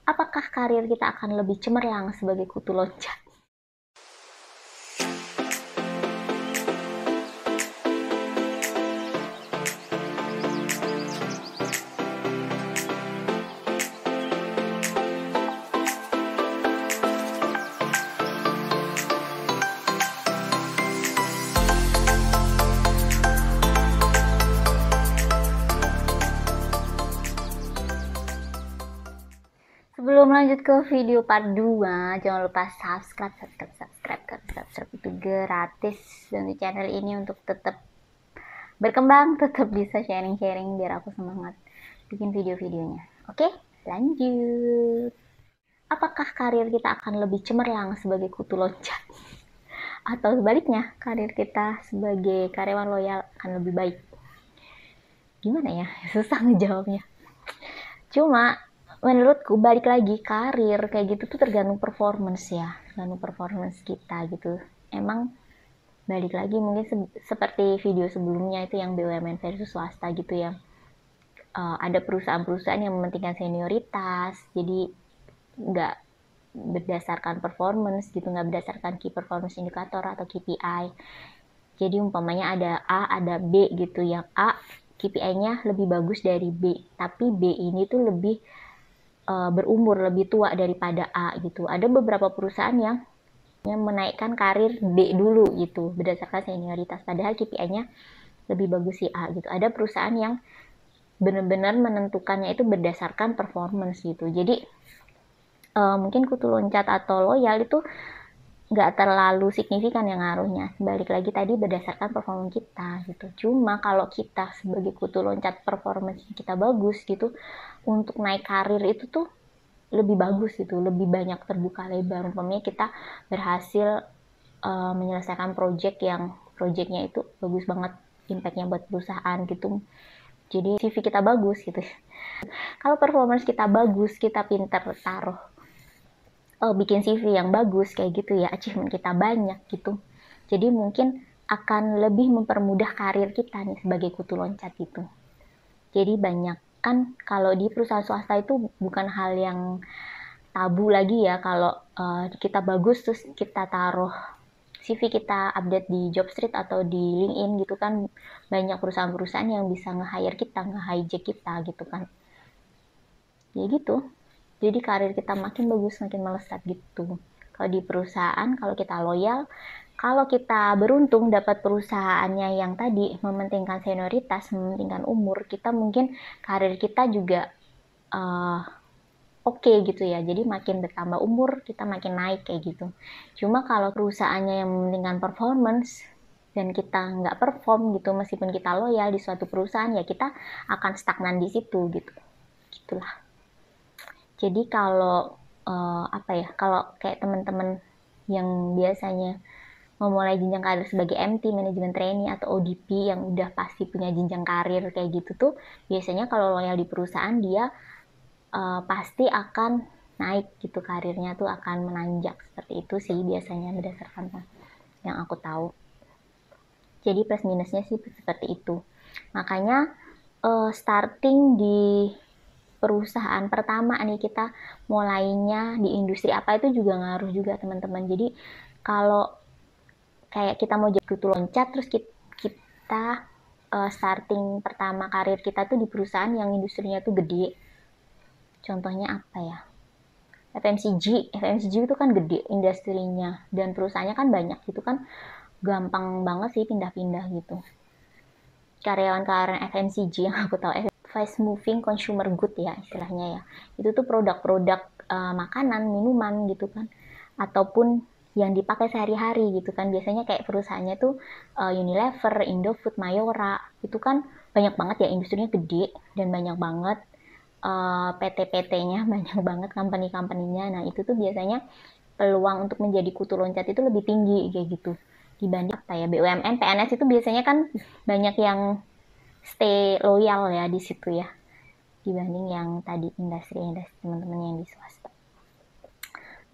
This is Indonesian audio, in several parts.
apakah karir kita akan lebih cemerlang sebagai kutu loncat? Sebelum lanjut ke video part 2, jangan lupa subscribe itu gratis untuk channel ini untuk tetap berkembang, tetap bisa sharing-sharing biar aku semangat bikin video-videonya. Oke, lanjut. Apakah karir kita akan lebih cemerlang sebagai kutu loncat? Atau sebaliknya, karir kita sebagai karyawan loyal akan lebih baik? Gimana ya? Susah ngejawabnya. Cuma menurutku balik lagi karir kayak gitu tuh tergantung performance ya, tergantung performance kita gitu. Emang balik lagi mungkin seperti video sebelumnya itu yang BUMN versus swasta gitu ya, ada perusahaan-perusahaan yang mementingkan senioritas, jadi nggak berdasarkan performance gitu, nggak berdasarkan key performance indicator atau KPI. Jadi umpamanya ada A, ada B gitu, yang A KPI-nya lebih bagus dari B, tapi B ini tuh lebih berumur, lebih tua daripada A gitu. Ada beberapa perusahaan yang menaikkan karir B dulu gitu berdasarkan senioritas, padahal KPI-nya lebih bagus si A gitu. Ada perusahaan yang benar-benar menentukannya itu berdasarkan performance gitu. Jadi mungkin kutu loncat atau loyal itu nggak terlalu signifikan yang ngaruhnya. Balik lagi tadi berdasarkan performa kita gitu. Cuma kalau kita sebagai kutu loncat performance kita bagus gitu, untuk naik karir itu tuh lebih bagus gitu, lebih banyak terbuka lebar. Umpamanya kita berhasil menyelesaikan projectnya itu bagus banget, impactnya buat perusahaan gitu. Jadi CV kita bagus gitu. Kalau performance kita bagus, kita pinter taruh bikin CV yang bagus kayak gitu ya, achievement kita banyak gitu. Jadi mungkin akan lebih mempermudah karir kita nih sebagai kutu loncat gitu. Jadi banyak kan kalau di perusahaan swasta itu bukan hal yang tabu lagi ya kalau kita bagus terus kita taruh CV kita update di Jobstreet atau di LinkedIn gitu kan, banyak perusahaan-perusahaan yang bisa nge-hire kita, nge-hijack kita gitu kan. Ya gitu. Jadi karir kita makin bagus, makin melesat gitu. Kalau di perusahaan, kalau kita loyal, kalau kita beruntung dapat perusahaannya yang tadi mementingkan senioritas, mementingkan umur, kita mungkin karir kita juga oke gitu ya. Jadi makin bertambah umur, kita makin naik kayak gitu. Cuma kalau perusahaannya yang mementingkan performance dan kita nggak perform gitu, meskipun kita loyal di suatu perusahaan, ya kita akan stagnan di situ gitu. Gitulah. Jadi kalau kalau kayak teman-teman yang biasanya memulai jenjang karir sebagai MT, manajemen trainee atau ODP yang udah pasti punya jenjang karir kayak gitu tuh, biasanya kalau loyal di perusahaan dia pasti akan naik gitu, karirnya tuh akan menanjak, seperti itu sih biasanya berdasarkan yang aku tahu. Jadi plus minusnya sih seperti itu. Makanya starting di perusahaan pertama nih, kita mulainya di industri apa itu juga ngaruh juga teman-teman. Jadi kalau kayak kita mau jadi kutu loncat terus kita starting pertama karir kita tuh di perusahaan yang industrinya tuh gede, contohnya apa ya, FMCG itu kan gede industrinya dan perusahaannya kan banyak gitu kan, gampang banget sih pindah-pindah gitu. Karyawan FMCG yang aku tahu, fast moving consumer good ya istilahnya ya, itu tuh produk-produk makanan, minuman gitu kan, ataupun yang dipakai sehari-hari gitu kan. Biasanya kayak perusahaannya tuh Unilever, Indofood, Mayora, itu kan banyak banget ya, industrinya gede dan banyak banget PT-PT-nya, banyak banget company-company-nya. Nah itu tuh biasanya peluang untuk menjadi kutu loncat itu lebih tinggi kayak gitu dibanding apa ya, BUMN, PNS itu biasanya kan banyak yang stay loyal ya di situ ya, dibanding yang tadi industri teman-teman yang di swasta.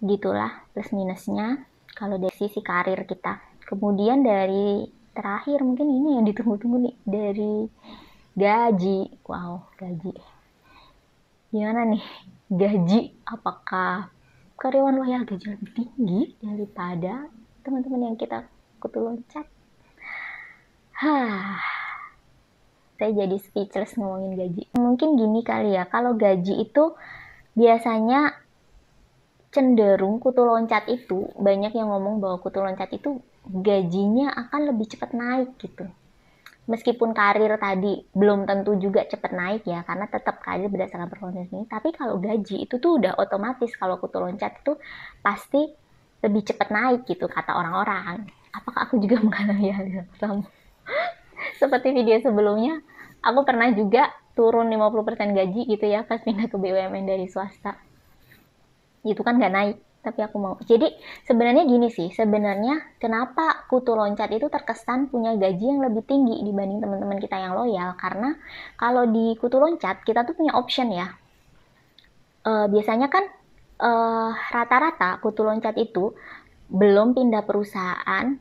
Gitulah plus minusnya kalau dari sisi karir kita. Kemudian dari terakhir mungkin ini yang ditunggu-tunggu nih, dari gaji. Wow, gaji gimana nih? gaji, apakah karyawan loyal gaji lebih tinggi daripada teman-teman yang kita kutu loncat? Saya jadi speechless ngomongin gaji. Mungkin gini kali ya, kalau gaji itu biasanya cenderung kutu loncat itu, banyak yang ngomong bahwa kutu loncat itu gajinya akan lebih cepat naik gitu. Meskipun karir tadi belum tentu juga cepat naik ya, karena tetap karir berdasarkan performance ini. Tapi kalau gaji itu tuh udah otomatis, kalau kutu loncat itu pasti lebih cepat naik gitu kata orang-orang. Apakah aku juga mengalami hal yang sama? Seperti video sebelumnya, aku pernah juga turun 50% gaji gitu ya pas pindah ke BUMN dari swasta. Itu kan nggak naik, tapi aku mau. Jadi sebenarnya gini sih, sebenarnya kenapa kutu loncat itu terkesan punya gaji yang lebih tinggi dibanding teman-teman kita yang loyal, karena kalau di kutu loncat kita tuh punya option ya. Biasanya kan rata-rata kutu loncat itu belum pindah perusahaan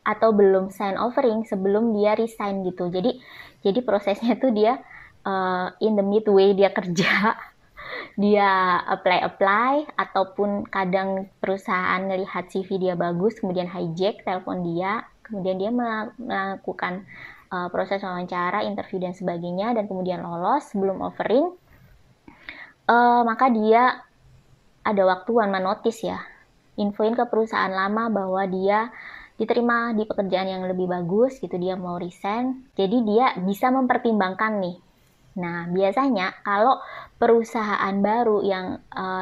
atau belum sign offering sebelum dia resign gitu. Jadi prosesnya tuh dia in the midway dia kerja, dia apply ataupun kadang perusahaan ngelihat CV dia bagus kemudian hijack telepon dia, kemudian dia melakukan proses wawancara, interview dan sebagainya, dan kemudian lolos sebelum offering. Maka dia ada waktu one man notice ya, infoin ke perusahaan lama bahwa dia diterima di pekerjaan yang lebih bagus gitu, dia mau resign. Jadi dia bisa mempertimbangkan nih. Nah, biasanya kalau perusahaan baru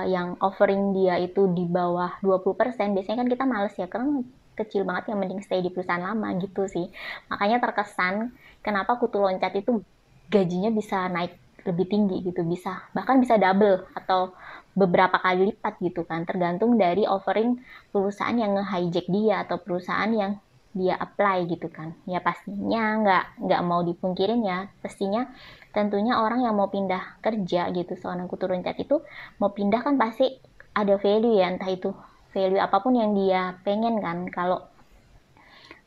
yang offering dia itu di bawah 20%, biasanya kan kita males ya, karena kecil banget, yang mending stay di perusahaan lama gitu sih. Makanya terkesan kenapa kutu loncat itu gajinya bisa naik lebih tinggi gitu, bahkan bisa double atau beberapa kali lipat gitu kan, tergantung dari offering perusahaan yang nge-hijack dia atau perusahaan yang dia apply gitu kan. Ya pastinya nggak mau dipungkirin ya, pastinya tentunya orang yang mau pindah kerja gitu, seorang kutu loncat itu mau pindah kan pasti ada value ya, entah itu value apapun yang dia pengen kan.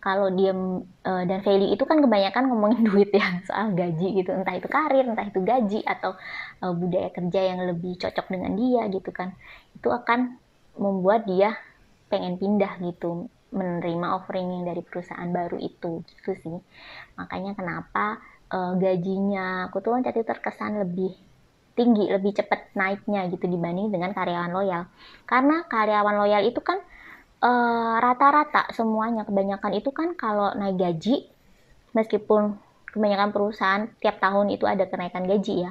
Kalau dia dan value itu kan kebanyakan ngomongin duit ya, soal gaji gitu, entah itu karir, entah itu gaji, atau budaya kerja yang lebih cocok dengan dia gitu kan, itu akan membuat dia pengen pindah gitu, menerima offering yang dari perusahaan baru itu gitu sih. Makanya kenapa gajinya kutu loncat itu terkesan lebih tinggi, lebih cepat naiknya gitu dibanding dengan karyawan loyal. Karena karyawan loyal itu kan rata-rata semuanya, kebanyakan itu kan kalau naik gaji, meskipun kebanyakan perusahaan tiap tahun itu ada kenaikan gaji ya,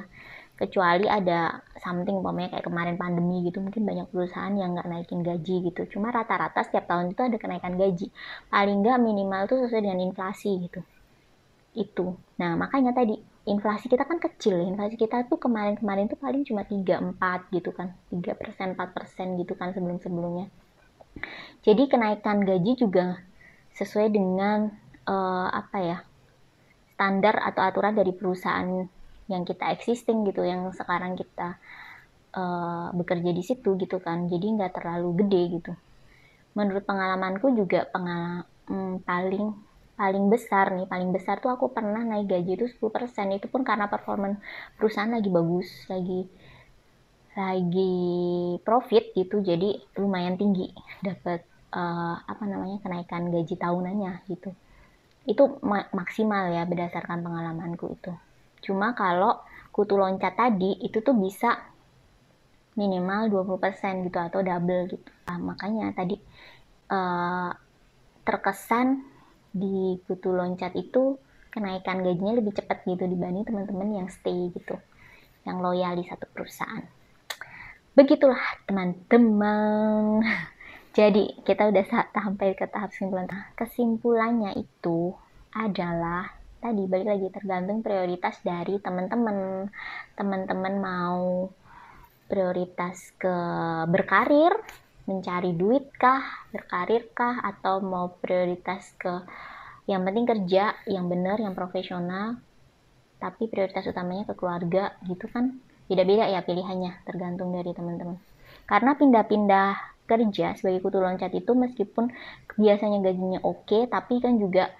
kecuali ada something umpamanya kayak kemarin pandemi gitu, mungkin banyak perusahaan yang nggak naikin gaji gitu. Cuma rata-rata setiap tahun itu ada kenaikan gaji, paling nggak minimal tuh sesuai dengan inflasi gitu. Itu, nah makanya tadi inflasi kita kan kecil, inflasi kita tuh kemarin-kemarin tuh paling cuma 3-4 gitu kan, 3%, 4% gitu kan sebelum-sebelumnya. Jadi kenaikan gaji juga sesuai dengan apa ya, standar atau aturan dari perusahaan yang kita existing gitu, yang sekarang kita bekerja di situ gitu kan. Jadi nggak terlalu gede gitu. Menurut pengalamanku juga paling besar tuh aku pernah naik gaji itu 10%. Itu pun karena performa perusahaan lagi bagus, lagi profit gitu, jadi lumayan tinggi dapat kenaikan gaji tahunannya gitu. Itu maksimal ya berdasarkan pengalamanku itu. Cuma kalau kutu loncat tadi itu tuh bisa minimal 20% gitu atau double gitu. Makanya tadi terkesan di kutu loncat itu kenaikan gajinya lebih cepat gitu dibanding teman-teman yang stay gitu, yang loyal di satu perusahaan. Begitulah teman-teman. Jadi kita udah sampai ke tahap kesimpulan. Kesimpulannya itu adalah tadi balik lagi tergantung prioritas dari teman-teman. Teman-teman mau prioritas ke berkarir, mencari duit kah, berkarir kah, atau mau prioritas ke yang penting kerja, yang benar, yang profesional, tapi prioritas utamanya ke keluarga gitu kan. Beda-beda ya pilihannya, tergantung dari teman-teman. Karena pindah-pindah kerja sebagai kutu loncat itu meskipun biasanya gajinya oke, tapi kan juga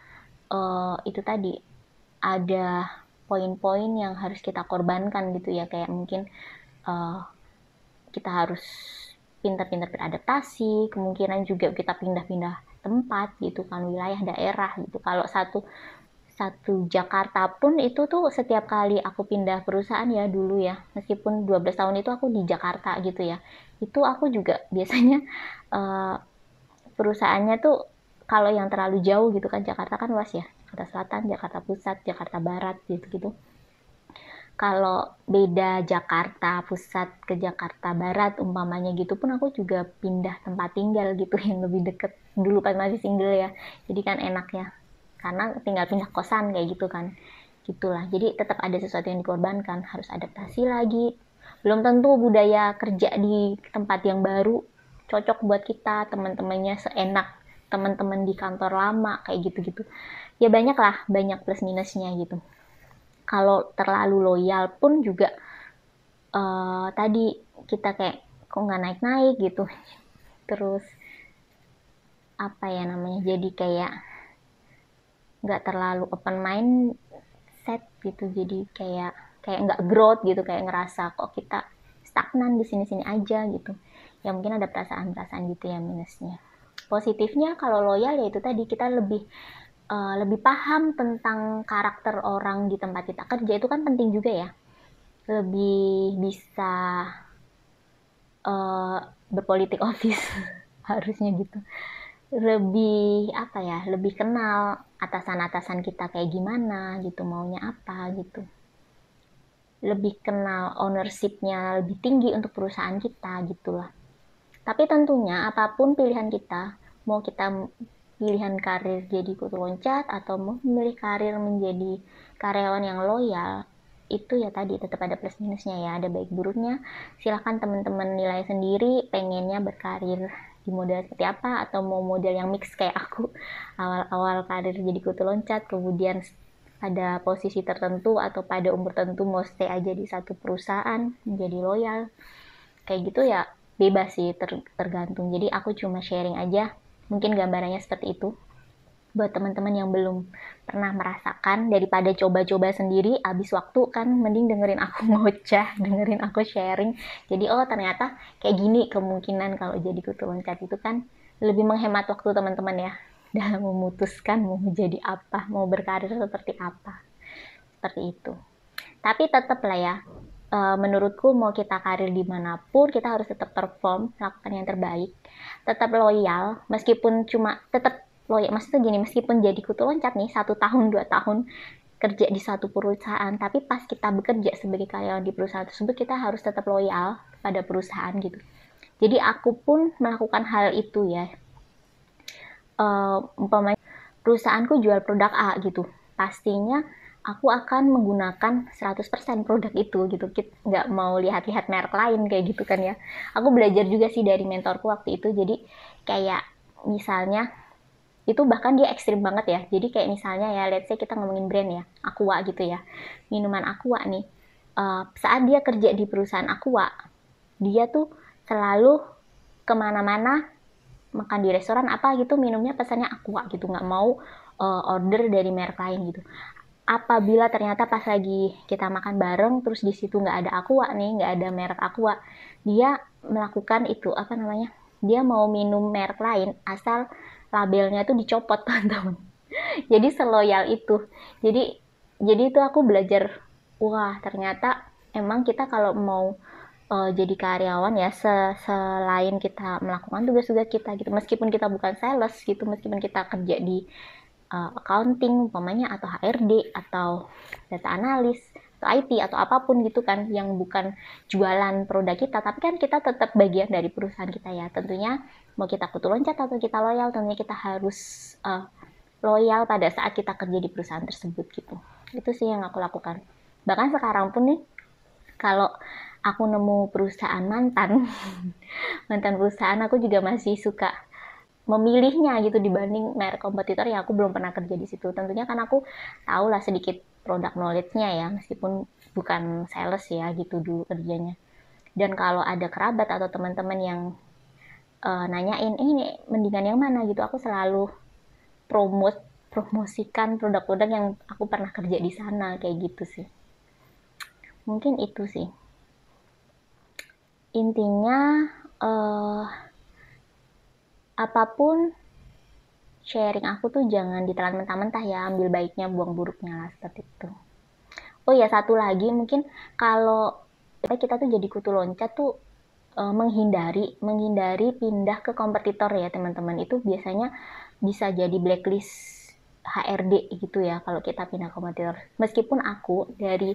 itu tadi ada poin-poin yang harus kita korbankan gitu ya, kayak mungkin kita harus pintar-pintar beradaptasi, kemungkinan juga kita pindah-pindah tempat gitu kan, wilayah daerah gitu. Kalau satu Jakarta pun itu tuh setiap kali aku pindah perusahaan ya dulu ya, meskipun 12 tahun itu aku di Jakarta gitu ya, itu aku juga biasanya perusahaannya tuh kalau yang terlalu jauh gitu kan, Jakarta kan luas ya, Jakarta Selatan, Jakarta Pusat, Jakarta Barat gitu-gitu. Kalau beda Jakarta Pusat ke Jakarta Barat umpamanya gitu pun aku juga pindah tempat tinggal gitu yang lebih deket dulu pas masih single ya. Jadi kan enak ya. Karena tinggal pindah kosan kayak gitu kan. Gitulah. Jadi tetap ada sesuatu yang dikorbankan, harus adaptasi lagi. Belum tentu budaya kerja di tempat yang baru cocok buat kita, teman-temannya seenak teman-teman di kantor lama kayak gitu-gitu. Ya banyak lah, banyak plus minusnya gitu. Kalau terlalu loyal pun juga tadi kita kayak kok nggak naik-naik gitu. Terus apa ya namanya, jadi kayak nggak terlalu open mindset gitu, jadi kayak nggak growth gitu, kayak ngerasa kok kita stagnan di sini-sini aja gitu. Ya mungkin ada perasaan-perasaan gitu ya minusnya. Positifnya kalau loyal ya itu tadi, kita lebih paham tentang karakter orang di tempat kita kerja, itu kan penting juga ya. Lebih bisa berpolitik office harusnya gitu. Lebih apa ya, lebih kenal atasan-atasan kita kayak gimana gitu, maunya apa gitu. Lebih kenal ownership-nya lebih tinggi untuk perusahaan kita gitulah. Tapi tentunya apapun pilihan kita, mau kita pilihan karir jadi kutu loncat atau mau memilih karir menjadi karyawan yang loyal, itu ya tadi tetap ada plus minusnya ya, ada baik buruknya. Silahkan teman-teman nilai sendiri, pengennya berkarir di model seperti apa, atau mau model yang mix kayak aku, awal-awal karir jadi kutu loncat, kemudian pada posisi tertentu atau pada umur tertentu mau stay aja di satu perusahaan menjadi loyal kayak gitu ya, bebas sih, tergantung. Jadi aku cuma sharing aja, mungkin gambarannya seperti itu buat teman-teman yang belum pernah merasakan. Daripada coba-coba sendiri abis waktu kan, mending dengerin aku ngoceh, dengerin aku sharing. Jadi oh ternyata kayak gini kemungkinan kalau jadi kutu loncat, itu kan lebih menghemat waktu teman-teman ya dalam memutuskan mau jadi apa, mau berkarir seperti apa, seperti itu. Tapi tetap lah ya, menurutku mau kita karir dimanapun kita harus tetap perform, melakukan yang terbaik, tetap loyal, meskipun cuma tetap loyal, maksudnya gini, meskipun jadi kutu loncat nih 1 tahun 2 tahun kerja di satu perusahaan, tapi pas kita bekerja sebagai karyawan di perusahaan tersebut kita harus tetap loyal pada perusahaan gitu. Jadi aku pun melakukan hal itu ya. Umpamanya perusahaanku jual produk A gitu, pastinya aku akan menggunakan 100% produk itu gitu. Kita nggak mau lihat-lihat merek lain kayak gitu kan ya. Aku belajar juga sih dari mentorku waktu itu. Jadi kayak misalnya itu bahkan dia ekstrim banget ya. Jadi kayak misalnya ya, let's say kita ngomongin brand ya, Aqua gitu ya. Minuman Aqua nih. Saat dia kerja di perusahaan Aqua, dia tuh selalu kemana-mana makan di restoran apa gitu, minumnya pesannya Aqua gitu, nggak mau order dari merek lain gitu. Apabila ternyata pas lagi kita makan bareng terus di situ nggak ada Aqua nih, nggak ada merek Aqua, dia melakukan itu apa namanya, dia mau minum merek lain asal labelnya tuh dicopot teman-teman. Jadi seloyal itu. Jadi itu aku belajar, wah ternyata emang kita kalau mau jadi karyawan ya, selain kita melakukan tugas-tugas kita gitu, meskipun kita bukan sales gitu, meskipun kita kerja di accounting umpamanya, atau HRD atau data analis atau IT atau apapun gitu kan, yang bukan jualan produk kita, tapi kan kita tetap bagian dari perusahaan kita ya. Tentunya mau kita kutu loncat atau kita loyal, tentunya kita harus loyal pada saat kita kerja di perusahaan tersebut gitu. Itu sih yang aku lakukan. Bahkan sekarang pun nih, kalau aku nemu perusahaan mantan perusahaan, aku juga masih suka memilihnya gitu dibanding merek kompetitor yang aku belum pernah kerja di situ. Tentunya kan aku tahu lah sedikit produk knowledge-nya ya, meskipun bukan sales ya gitu dulu kerjanya. Dan kalau ada kerabat atau teman-teman yang nanyain ini mendingan yang mana gitu, aku selalu promosikan produk-produk yang aku pernah kerja di sana kayak gitu sih. Mungkin itu sih intinya apapun sharing aku tuh jangan ditelan mentah-mentah ya, ambil baiknya buang buruknya lah, seperti itu. Oh ya, satu lagi mungkin kalau kita tuh jadi kutu loncat tuh menghindari pindah ke kompetitor ya teman-teman. Itu biasanya bisa jadi blacklist HRD gitu ya kalau kita pindah kompetitor. Meskipun aku dari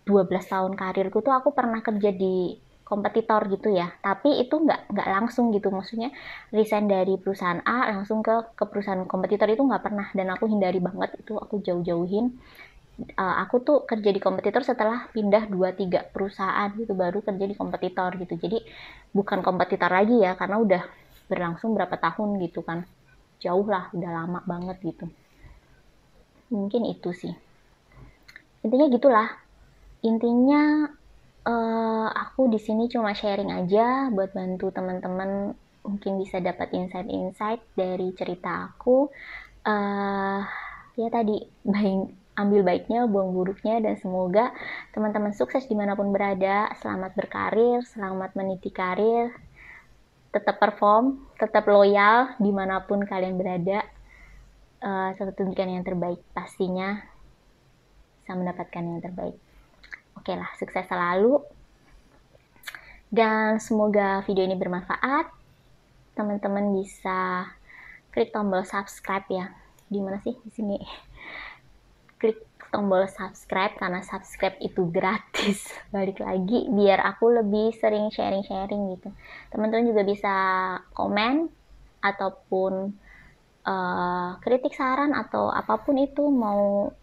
12 tahun karirku tuh aku pernah kerja di kompetitor gitu ya, tapi itu nggak langsung gitu, maksudnya resign dari perusahaan A langsung ke perusahaan kompetitor itu nggak pernah, dan aku hindari banget itu, aku jauh-jauhin. Aku tuh kerja di kompetitor setelah pindah 2-3 perusahaan gitu, baru kerja di kompetitor gitu. Jadi bukan kompetitor lagi ya, karena udah berlangsung berapa tahun gitu kan, jauh lah, udah lama banget gitu. Mungkin itu sih intinya, gitulah intinya. Aku di sini cuma sharing aja buat bantu teman-teman mungkin bisa dapat insight-insight dari cerita aku. Ya tadi, ambil baiknya, buang buruknya, dan semoga teman-teman sukses dimanapun berada, selamat berkarir, selamat meniti karir, tetap perform, tetap loyal dimanapun kalian berada, tetap tunjukkan yang terbaik, pastinya bisa mendapatkan yang terbaik. Oke lah, sukses selalu. Dan semoga video ini bermanfaat. Teman-teman bisa klik tombol subscribe ya. Di mana sih? Di sini. Klik tombol subscribe karena subscribe itu gratis. Balik lagi biar aku lebih sering sharing-sharing gitu. Teman-teman juga bisa komen ataupun kritik, saran, atau apapun itu, mau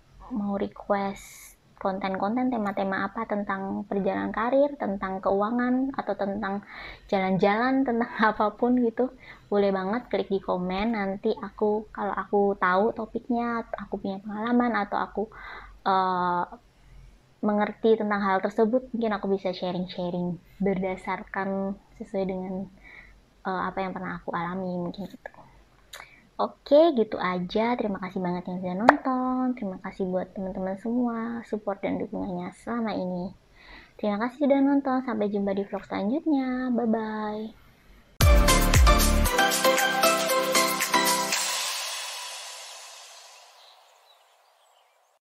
request konten-konten, tema-tema apa tentang perjalanan karir, tentang keuangan, atau tentang jalan-jalan, tentang apapun gitu, boleh banget klik di komen. Nanti aku, kalau aku tahu topiknya, aku punya pengalaman, atau aku mengerti tentang hal tersebut, mungkin aku bisa sharing-sharing berdasarkan sesuai dengan apa yang pernah aku alami, mungkin gitu. Oke, gitu aja. Terima kasih banget yang sudah nonton. Terima kasih buat teman-teman semua support dan dukungannya selama ini. Terima kasih sudah nonton. Sampai jumpa di vlog selanjutnya. Bye-bye.